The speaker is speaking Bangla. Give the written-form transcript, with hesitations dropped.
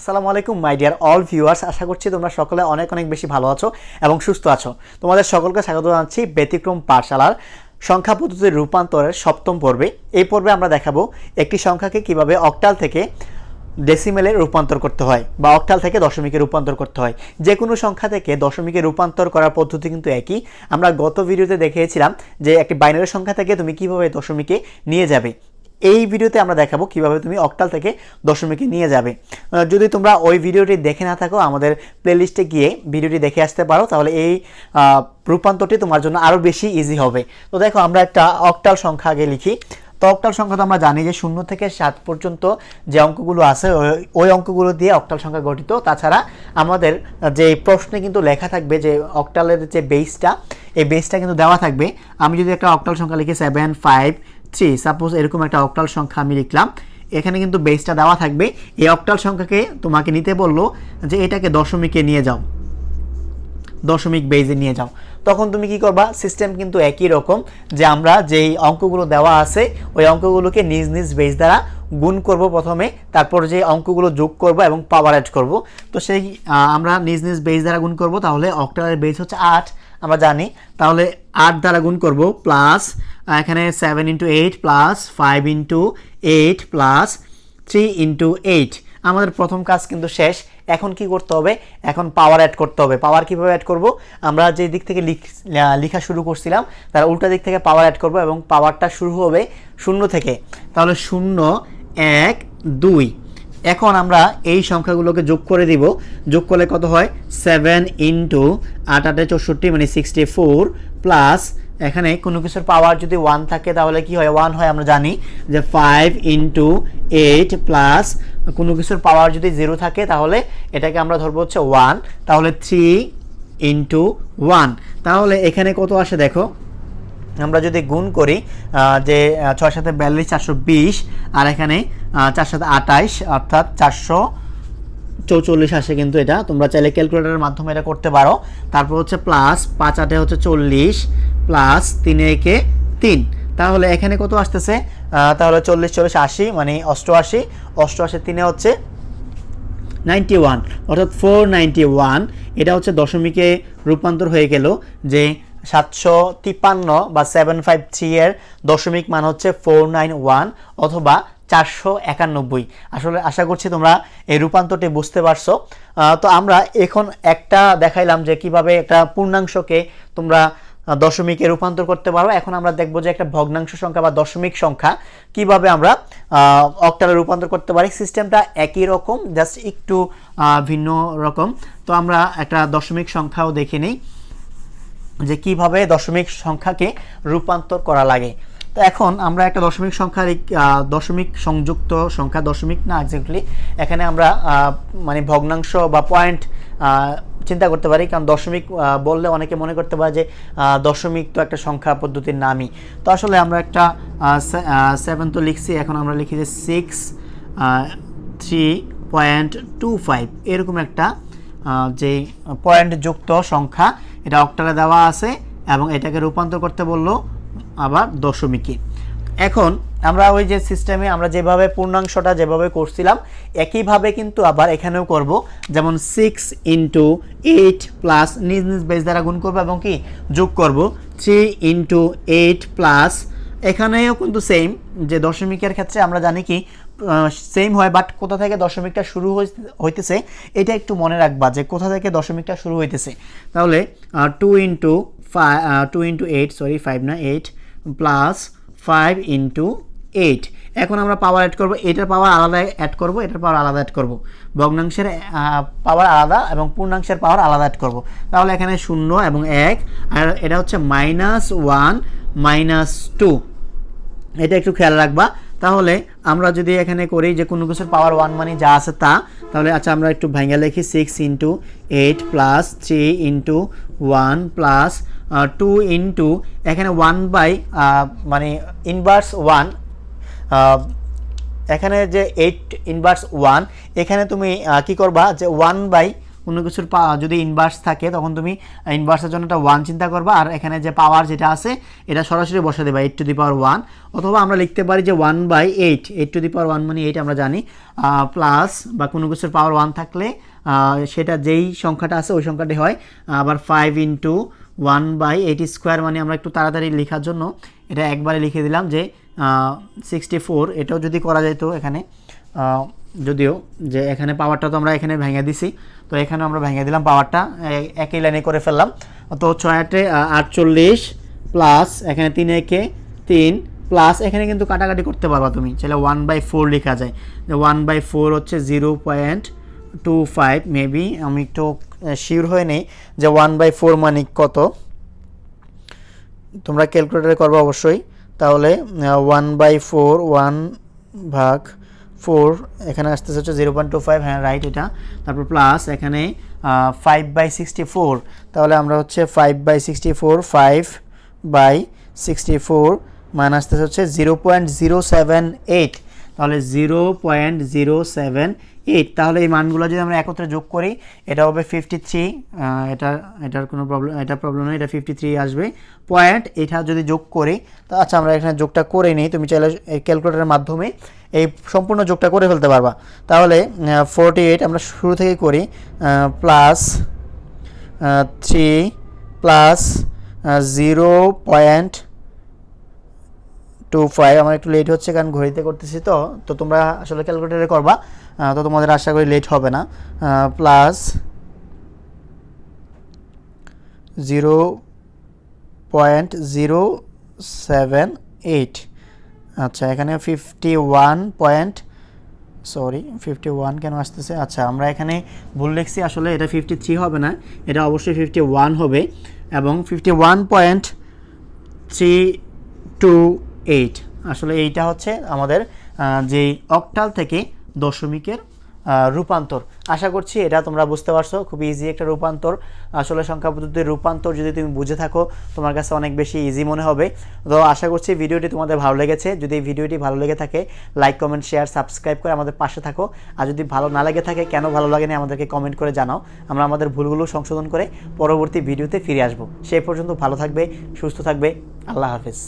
আসসালামু আলাইকুম মাই ডিয়ার অল ভিউয়ার্স, আশা করছি তোমরা সকলে অনেক অনেক বেশি ভালো আছো এবং সুস্থ আছো। তোমাদের সকলকে স্বাগত জানাচ্ছি ব্যতিক্রম পাঠশালার সংখ্যা পদ্ধতির রূপান্তরের সপ্তম পর্বে। এই পর্বে আমরা দেখাবো একটি সংখ্যাকে কিভাবে অক্টাল থেকে ডেসিমেলে রূপান্তর করতে হয় বা অক্টাল থেকে দশমিকে রূপান্তর করতে হয়। যে কোনো সংখ্যা থেকে দশমিকে রূপান্তর করার পদ্ধতি কিন্তু একই। আমরা গত ভিডিওতে দেখিয়েছিলাম যে একটি বাইনারি সংখ্যা থেকে তুমি কিভাবে দশমিকে নিয়ে যাবে। এই ভিডিওতে আমরা দেখাবো কিভাবে তুমি অক্টাল থেকে দশমিকে নিয়ে যাবে। যদি তোমরা ওই ভিডিওটি দেখে না থাকো, আমাদের প্লেলিস্টে গিয়ে ভিডিওটি দেখে আসতে পারো, তাহলে এই রূপান্তরটি তোমার জন্য আরও বেশি ইজি হবে। তো দেখো, আমরা একটা অক্টাল সংখ্যা আগে লিখি। তো অক্টাল সংখ্যা তো আমরা জানি যে 0 থেকে 7 পর্যন্ত যে অঙ্কগুলো আছে ওই অঙ্কগুলো দিয়ে অক্টাল সংখ্যা গঠিত। তাছাড়া আমাদের যে প্রশ্নে কিন্তু লেখা থাকবে যে অক্টালের যে বেসটা, এই বেসটা কিন্তু দেওয়া থাকবে। আমি যদি একটা অক্টাল সংখ্যা লিখি 7, 5, 3, সাপোজ এরকম একটা অক্টাল সংখ্যা আমি লিখলাম, এখানে কিন্তু বেসটা দেওয়া থাকবে। এই অক্টাল সংখ্যাকে তোমাকে নিতে বললো যে এটাকে দশমিকে নিয়ে যাও, দশমিক বেজে নিয়ে যাও। তখন তুমি কি করবা? সিস্টেম কিন্তু একই রকম, যে আমরা যেই অঙ্কগুলো দেওয়া আছে ওই অঙ্কগুলোকে নিজ নিজ বেজ দ্বারা গুণ করব প্রথমে, তারপর যে অঙ্কগুলো যোগ করব এবং পাওয়ার অ্যাড করব। তো সেই আমরা নিজ নিজ বেজ দ্বারা গুণ করব। তাহলে অক্টালের বেজ হচ্ছে 8, আমরা জানি। তাহলে 8 দ্বারা গুণ করব, প্লাস এখানে 7 × 8 প্লাস 5 × 8 প্লাস 3 × 8। আমাদের প্রথম কাজ কিন্তু শেষ। এখন কি করতে হবে? এখন পাওয়ার অ্যাড করতে হবে। পাওয়ার কিভাবে অ্যাড করব? আমরা যে দিক থেকে লেখা শুরু করছিলাম তার উল্টা দিক থেকে পাওয়ার অ্যাড করব এবং পাওয়ারটা শুরু হবে 0 থেকে। তাহলে 0, 1, 2। এখন আমরা এই সংখ্যাগুলোকে যোগ করে দিব। যোগ করলে কত হয়? 7 × 8 × 64 মানে 64 প্লাস এখানে কোনো কিছুর পাওয়ার যদি 1 থাকে তাহলে কি হয়? 1 হয়। আমরা জানি যে 5 × 8 প্লাস কোনো কিছুর পাওয়ার যদি 0 থাকে তাহলে এটাকে আমরা ধরবো হচ্ছে 1। তাহলে 3 × 1। তাহলে এখানে কত আসে দেখো, আমরা যদি গুণ করি যে 6 × 7 = 42, 420, আর এখানে 4 × 7 = 28, অর্থাৎ 444 আসে। কিন্তু এটা তোমরা চাইলে ক্যালকুলেটরের মাধ্যমে এটা করতে পারো। তারপর হচ্ছে প্লাস 5 × 8 হচ্ছে 40 প্লাস 3 × 1 = 3। তাহলে এখানে কত আসতেছে? তাহলে 40, 40, 80 মানে 88, 88 3 হচ্ছে 91, অর্থাৎ 491। এটা হচ্ছে দশমিকে রূপান্তর হয়ে গেল। যে 753 বা 753 এর দশমিক মান হচ্ছে 491 অথবা 491। আসলে আশা করছি তোমরা এই রূপান্তরটি বুঝতে পারছো। তো আমরা এখন একটা দেখাইলাম যে কিভাবে একটা পূর্ণাংশকে তোমরা দশমিকে রূপান্তর করতে পারো। এখন আমরা দেখবো যে একটা ভগ্নাংশ সংখ্যা বা দশমিক সংখ্যা কিভাবে আমরা অক্টালে রূপান্তর করতে পারি। সিস্টেমটা একই রকম, জাস্ট একটু ভিন্ন রকম। তো আমরা একটা দশমিক সংখ্যাও দেখে নিই যে কিভাবে দশমিক সংখ্যাকে রূপান্তর করা লাগে। তো এখন আমরা একটা দশমিক সংখ্যা, দশমিক সংযুক্ত সংখ্যা, দশমিক না এক্স্যাক্টলি, এখানে আমরা মানে ভগ্নাংশ বা পয়েন্ট চিন্তা করতে পারি। কারণ দশমিক বললে অনেকে মনে করতে পারে যে দশমিক তো একটা সংখ্যা পদ্ধতির নামই। তো আসলে আমরা একটা 7 তো লিখছি, এখন আমরা লিখি যে 63.25 এরকম একটা যে পয়েন্ট যুক্ত সংখ্যা, এটা অক্টালে দেওয়া আছে এবং এটাকে রূপান্তর করতে বললো আবার দশমিকে। এখন আমরা ওই যে সিস্টেমে আমরা যেভাবে পূর্ণাংশটা যেভাবে করছিলাম একইভাবে কিন্তু আবার এখানেও করব। যেমন 6 × 8 প্লাস নিজ নিজ বেস দ্বারা গুণ করবো এবং কি যোগ করব 3 × 8 প্লাস এখানেও কিন্তু সেম, যে দশমিকের ক্ষেত্রে আমরা জানি কি সেম হয়, বাট কোথা থেকে দশমিকটা শুরু হইতেছে এটা একটু মনে রাখবা যে কোথা থেকে দশমিকটা শুরু হইতেছে। তাহলে 2 × 8 সরি 5 না 8 প্লাস 5 × 8। এখন আমরা পাওয়ার অ্যাড করব, এটার পাওয়ার আলাদা অ্যাড করব, এটার পাওয়ার আলাদা অ্যাড করব, ভগ্নাংশের পাওয়ার আলাদা এবং পূর্ণাংশের পাওয়ার আলাদা অ্যাড করব। তাহলে এখানে 0 এবং 1, আর এটা হচ্ছে -1 -2, এটা একটু খেয়াল রাখবা। তাহলে আমরা যদি এখানে করি যে কোনো কিছুর পাওয়ার 1 মানে যা আছে তা, তাহলে আচ্ছা আমরা একটু ভাঙা লিখি 6 × 8 প্লাস 3 × 1 প্লাস 2 × এখানে 1 বাই মানে ইনভার্স 1, এখানে যে 8 ইনভার্স 1, এখানে তুমি কি করবা যে 1 বাই কোনো কিছুর যদি ইনভার্স থাকে তখন তুমি ইনভার্সের জন্য একটা 1 চিন্তা করবা, আর এখানে যে পাওয়ার যেটা আছে এটা সরাসরি বসে দেবা 8^1, অথবা আমরা লিখতে পারি যে 1/8, 8^1 মানে 8 আমরা জানি, প্লাস বা কোনো কিছুর পাওয়ার 1 থাকলে সেটা যেই সংখ্যাটা আছে ওই সংখ্যাটি হয়, আবার 5 × 1/8² মানে আমরা একটু তাড়াতাড়ি লেখার জন্য এটা একবারে লিখে দিলাম যে 64। এটাও যদি করা যায় তো এখানে যদিও যে এখানে পাওয়ারটা তো আমরা এখানে ভেঙে দিছি, তো এখানে আমরা ভেঙে দিলাম পাওয়ারটা, একই লাইনে করে ফেললাম। তো 6 × 8 48 প্লাস এখানে 3 × 3 প্লাস এখানে কিন্তু কাটাকাটি করতে পারবা তুমি, চাইলে 1/4 লেখা যায়, যে 1/4 হচ্ছে 0.25 মেবি, আমি একটু শিওর হয়ে নেই যে 1/4 মানে কত, তোমরা ক্যালকুলেটরে করবা অবশ্যই। তাহলে 1/4 1/4 এখানে আসতেছে হচ্ছে 0.25, হ্যাঁ রাইট এটা। তারপর প্লাস এখানে 5/64, তাহলে আমরা হচ্ছে 5/64 5/64 মান আসতেছে হচ্ছে 0.078, তাহলে 0.078। তাহলে এই মানগুলো যদি আমরা একত্রে যোগ করি এটা হবে 53, এটার কোনো প্রবলেম নেই, এটা 53 আসবে পয়েন্ট। এটা যদি যোগ করি তো আচ্ছা আমরা এখানে যোগটা করে নিই, তুমি চাইলে এই ক্যালকুলেটরের মাধ্যমে এই সম্পূর্ণ যোগটা করে ফেলতে পারবা। তাহলে 48 আমরা শুরু থেকে করি, প্লাস 3 প্লাস 0.25, আমার একটু লেট হচ্ছে কারণ ঘড়িতে করতেছি, তো তোমরা আসলে ক্যালকুলেটরে করবা, তো তোমাদের আশা করি লেট হবে না। প্লাস 0.078, আচ্ছা এখানে 51 কেন আসতেছে, আচ্ছা আমরা এখানে ভুল লিখছি, আসলে এটা 53 হবে না, এটা অবশ্যই 51 হবে, এবং 51.328, আসলে এইটা হচ্ছে আমাদের যেই অক্টাল থেকে দশমিকের রূপান্তর। আশা করছি এটা তোমরা বুঝতে পারছো, খুব ইজি একটা রূপান্তর। আসলে সংখ্যা পদ্ধতির রূপান্তর যদি তুমি বুঝে থাকো তোমার কাছে অনেক বেশি ইজি মনে হবে। তো আশা করছি ভিডিওটি তোমাদের ভালো লেগেছে। যদি ভিডিওটি ভালো লেগে থাকে লাইক কমেন্ট শেয়ার সাবস্ক্রাইব করে আমাদের পাশে থাকো, আর যদি ভালো না লেগে থাকে কেন ভালো লাগেনি আমাদেরকে কমেন্ট করে জানাও, আমরা আমাদের ভুলগুলো সংশোধন করে পরবর্তী ভিডিওতে ফিরে আসবো। সেই পর্যন্ত ভালো থাকবে, সুস্থ থাকবে, আল্লাহ হাফেজ।